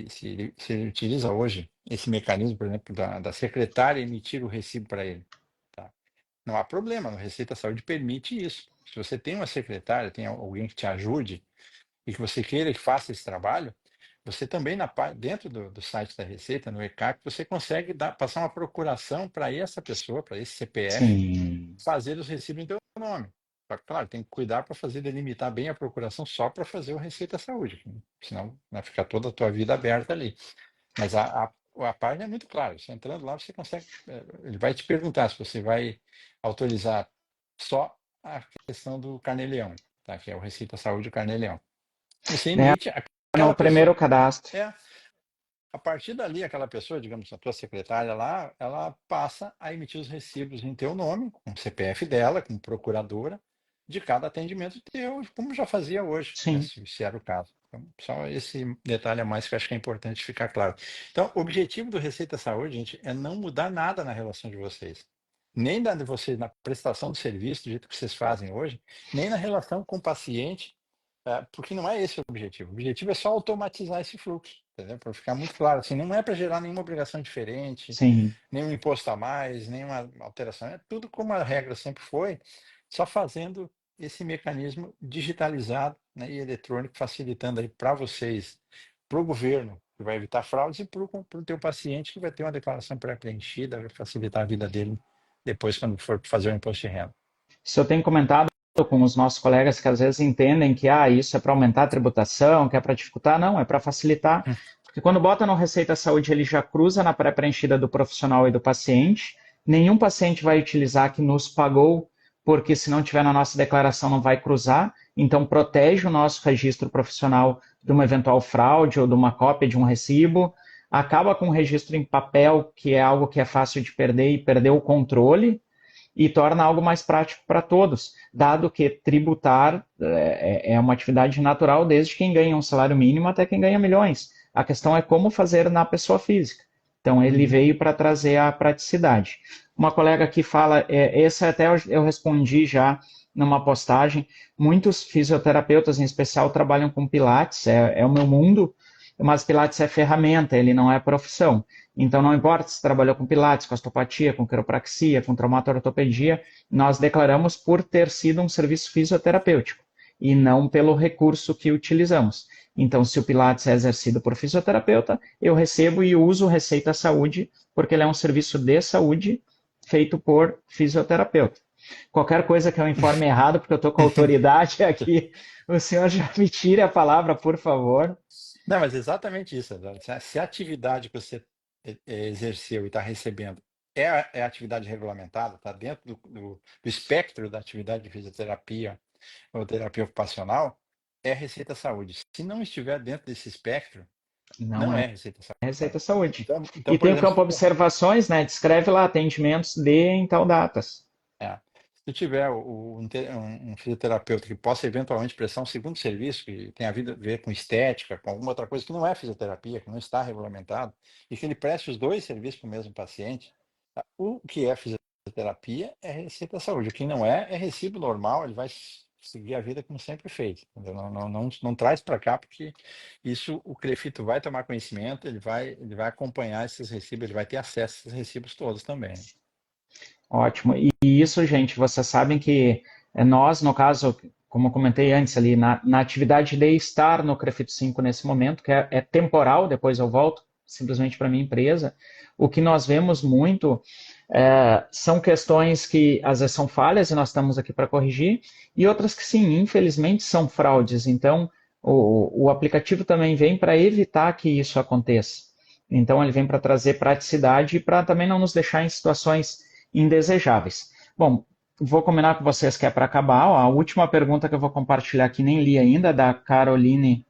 se ele utiliza hoje esse mecanismo, por exemplo, da secretária emitir o recibo para ele. Tá? Não há problema, a Receita Saúde permite isso. Se você tem uma secretária, tem alguém que te ajude, e que você queira que faça esse trabalho, você também, dentro do site da Receita, no ECAC, você consegue passar uma procuração para essa pessoa, para esse CPF, Sim. fazer os recibos em teu nome. Só que, claro, tem que cuidar para fazer delimitar bem a procuração só para fazer o Receita Saúde, senão vai ficar toda a tua vida aberta ali. Mas a página é muito clara, você entrando lá, você consegue, ele vai te perguntar se você vai autorizar só a questão do Carnê-Leão, tá? Que é o Receita Saúde e o Carnê-Leão. Você Né? emite, No aquela primeiro pessoa, cadastro. é, a partir dali, aquela pessoa, digamos, a tua secretária lá, ela passa a emitir os recibos em teu nome, com o CPF dela, com procuradora, de cada atendimento teu, como já fazia hoje, né, Sim, se era o caso. Então, só esse detalhe a mais que eu acho que é importante ficar claro. Então, o objetivo do Receita Saúde, gente, é não mudar nada na relação de vocês. Nem de vocês na prestação do serviço, do jeito que vocês fazem hoje, nem na relação com o paciente, porque não é esse o objetivo. O objetivo é só automatizar esse fluxo, entendeu? Para ficar muito claro, assim, não é para gerar nenhuma obrigação diferente, sim. nenhum imposto a mais, nenhuma alteração. É tudo como a regra sempre foi, só fazendo esse mecanismo digitalizado, né, e eletrônico, facilitando aí para vocês, para o governo, que vai evitar fraudes, e para o teu paciente, que vai ter uma declaração pré-preenchida, vai facilitar a vida dele depois, quando for fazer o imposto de renda. Isso eu tenho comentado com os nossos colegas que às vezes entendem que isso é para aumentar a tributação, que é para dificultar. Não, é para facilitar. Porque quando bota no Receita Saúde, ele já cruza na pré-preenchida do profissional e do paciente. Nenhum paciente vai utilizar que nos pagou, porque se não tiver na nossa declaração não vai cruzar. Então protege o nosso registro profissional de uma eventual fraude ou de uma cópia de um recibo. Acaba com o registro em papel, que é algo que é fácil de perder e perder o controle, e torna algo mais prático para todos, dado que tributar é uma atividade natural desde quem ganha um salário mínimo até quem ganha milhões. A questão é como fazer na pessoa física. Então, ele veio para trazer a praticidade. Uma colega aqui fala, esse até eu respondi já numa postagem, muitos fisioterapeutas, em especial, trabalham com Pilates, é o meu mundo, mas Pilates é ferramenta, ele não é profissão. Então, não importa se trabalhou com pilates, com osteopatia, com quiropraxia, com traumatortopedia, nós declaramos por ter sido um serviço fisioterapêutico e não pelo recurso que utilizamos. Então, se o pilates é exercido por fisioterapeuta, eu recebo e uso o Receita Saúde, porque ele é um serviço de saúde feito por fisioterapeuta. Qualquer coisa que eu informe errado, porque eu estou com autoridade aqui, o senhor já me tire a palavra, por favor. Não, mas exatamente isso, Eduardo. Se a atividade que você exerceu e está recebendo é atividade regulamentada, está dentro do espectro da atividade de fisioterapia ou terapia ocupacional, é Receita Saúde. Se não estiver dentro desse espectro, Não não é é Receita Saúde. Receita Saúde. Então, E por tem o exemplo, campo observações, né? Descreve lá atendimentos de em tal datas. se tu tiver um fisioterapeuta que possa eventualmente prestar um segundo serviço, que tem a ver com estética, com alguma outra coisa que não é fisioterapia, que não está regulamentado, e que ele preste os dois serviços para o mesmo paciente, o que é fisioterapia é Receita Saúde. O que não é recibo normal, ele vai seguir a vida como sempre fez. Entendeu? Não traz para cá, porque isso o Crefito vai tomar conhecimento, ele vai acompanhar esses recibos, ele vai ter acesso a esses recibos todos também. Ótimo. E isso, gente, vocês sabem que nós, no caso, como eu comentei antes ali, na atividade de estar no Crefito 5 nesse momento, que é temporal, depois eu volto simplesmente para minha empresa, o que nós vemos muito são questões que às vezes são falhas e nós estamos aqui para corrigir, e outras que sim, infelizmente são fraudes. Então, o aplicativo também vem para evitar que isso aconteça. Então, ele vem para trazer praticidade e para também não nos deixar em situações indesejáveis. Bom, vou combinar com vocês que é para acabar. Ó, a última pergunta que eu vou compartilhar aqui, nem li ainda, da Caroline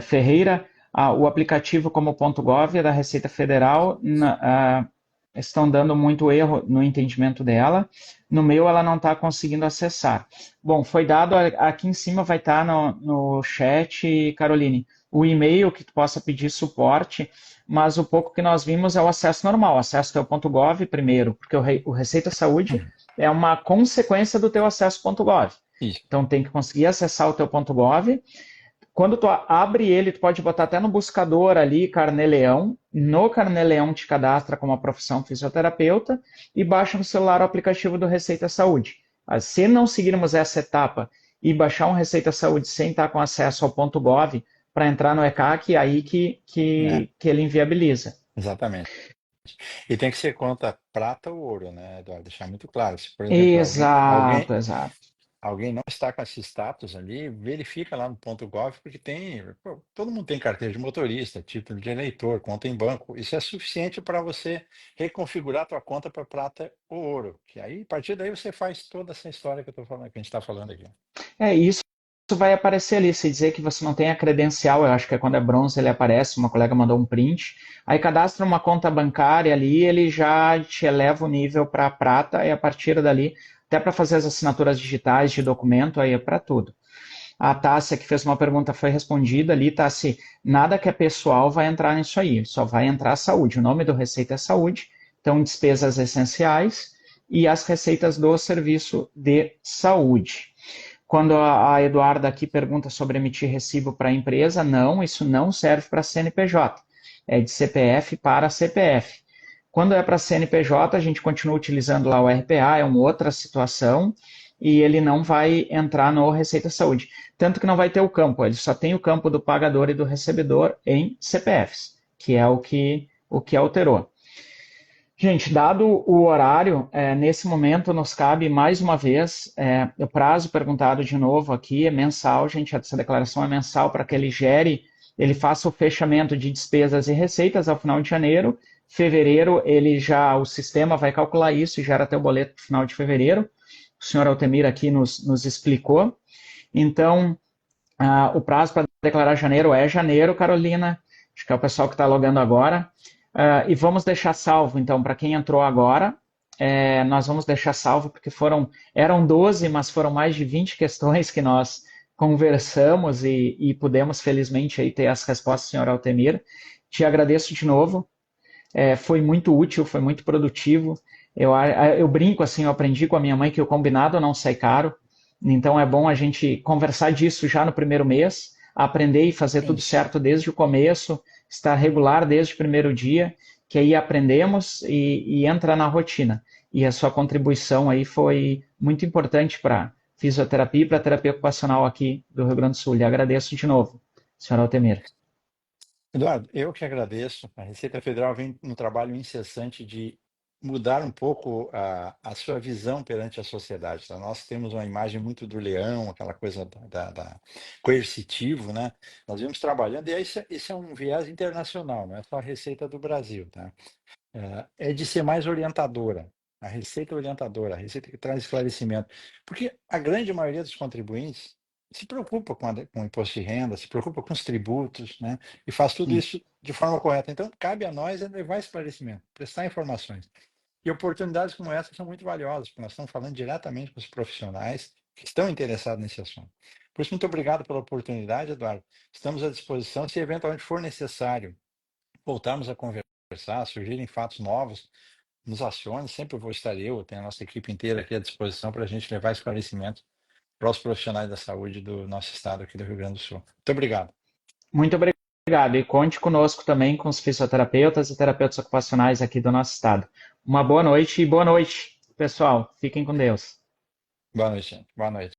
Ferreira. O aplicativo como .gov é da Receita Federal estão dando muito erro no entendimento dela. No meu, ela não está conseguindo acessar. Bom, foi dado aqui em cima, vai estar no chat, Caroline, o e-mail que tu possa pedir suporte, mas o pouco que nós vimos é o acesso normal, acesso teu.gov primeiro, porque o Receita Saúde é uma consequência do teu acesso.gov. Isso. Então tem que conseguir acessar o teu.gov. Quando tu abre ele, tu pode botar até no buscador ali, Carnê-Leão. No Carnê-Leão te cadastra como a profissão fisioterapeuta e baixa no celular o aplicativo do Receita Saúde. Se não seguirmos essa etapa e baixar um Receita Saúde sem estar com acesso ao ponto .gov para entrar no ECAC, aí que ele inviabiliza. Exatamente. E tem que ser conta prata ou ouro, né, Eduardo? Deixar muito claro. Se, por exemplo, Exato, exato. alguém não está com esse status ali, verifica lá no ponto .gov, porque todo mundo tem carteira de motorista, título de eleitor, conta em banco. Isso é suficiente para você reconfigurar a tua conta para prata ou ouro. Que aí, a partir daí, você faz toda essa história que eu tô falando, que a gente está falando aqui. Isso vai aparecer ali, se dizer que você não tem a credencial, eu acho que é quando é bronze ele aparece, uma colega mandou um print, aí cadastra uma conta bancária ali, ele já te eleva o nível para prata, e a partir dali até para fazer as assinaturas digitais de documento, aí é para tudo. A Tássia, que fez uma pergunta, foi respondida ali, Tássia, nada que é pessoal vai entrar nisso aí, só vai entrar a saúde. O nome do Receita é Saúde, então despesas essenciais e as receitas do serviço de saúde. Quando a Eduarda aqui pergunta sobre emitir recibo para a empresa, não, isso não serve para CNPJ, é de CPF para CPF. Quando é para CNPJ, a gente continua utilizando lá o RPA, é uma outra situação, e ele não vai entrar no Receita Saúde. Tanto que não vai ter o campo, ele só tem o campo do pagador e do recebedor em CPFs, que é o que alterou. Gente, dado o horário, nesse momento nos cabe mais uma vez, o prazo perguntado de novo aqui é mensal, gente, essa declaração é mensal para que ele faça o fechamento de despesas e receitas ao final de janeiro. Fevereiro, o sistema vai calcular isso e gera até o boleto no final de fevereiro. O senhor Altemir aqui nos explicou. Então, o prazo para declarar janeiro é janeiro, Carolina, acho que é o pessoal que está logando agora. E vamos deixar salvo, então, para quem entrou agora, nós vamos deixar salvo, porque eram 12, mas foram mais de 20 questões que nós conversamos e pudemos, felizmente, aí, ter as respostas, senhor Altemir. Te agradeço de novo, foi muito útil, foi muito produtivo. Eu brinco assim, eu aprendi com a minha mãe que o combinado não sai caro, então é bom a gente conversar disso já no primeiro mês, aprender e fazer tudo certo desde o começo, estar regular desde o primeiro dia, que aí aprendemos e entra na rotina. E a sua contribuição aí foi muito importante para fisioterapia e para a terapia ocupacional aqui do Rio Grande do Sul. Lhe agradeço de novo, senhor Altemir. Eduardo, eu que agradeço. A Receita Federal vem no trabalho incessante de mudar um pouco a sua visão perante a sociedade. Tá? Nós temos uma imagem muito do leão, aquela coisa da coercitivo, né? Nós vimos trabalhando, e esse é um viés internacional, não é só a Receita do Brasil, tá? É de ser mais orientadora. A receita orientadora, a receita que traz esclarecimento. Porque a grande maioria dos contribuintes se preocupa com o imposto de renda, se preocupa com os tributos, né? E faz tudo isso de forma correta. Então, cabe a nós levar esclarecimento, prestar informações. E oportunidades como essa são muito valiosas, porque nós estamos falando diretamente com os profissionais que estão interessados nesse assunto. Por isso, muito obrigado pela oportunidade, Eduardo. Estamos à disposição, se eventualmente for necessário voltarmos a conversar, surgirem fatos novos, nos acione, sempre vou estar eu, tenho a nossa equipe inteira aqui à disposição para a gente levar esclarecimento para os profissionais da saúde do nosso estado aqui do Rio Grande do Sul. Muito obrigado. Muito obrigado e conte conosco também com os fisioterapeutas e terapeutas ocupacionais aqui do nosso estado. Uma boa noite e boa noite, pessoal. Fiquem com Deus. Boa noite, gente. Boa noite.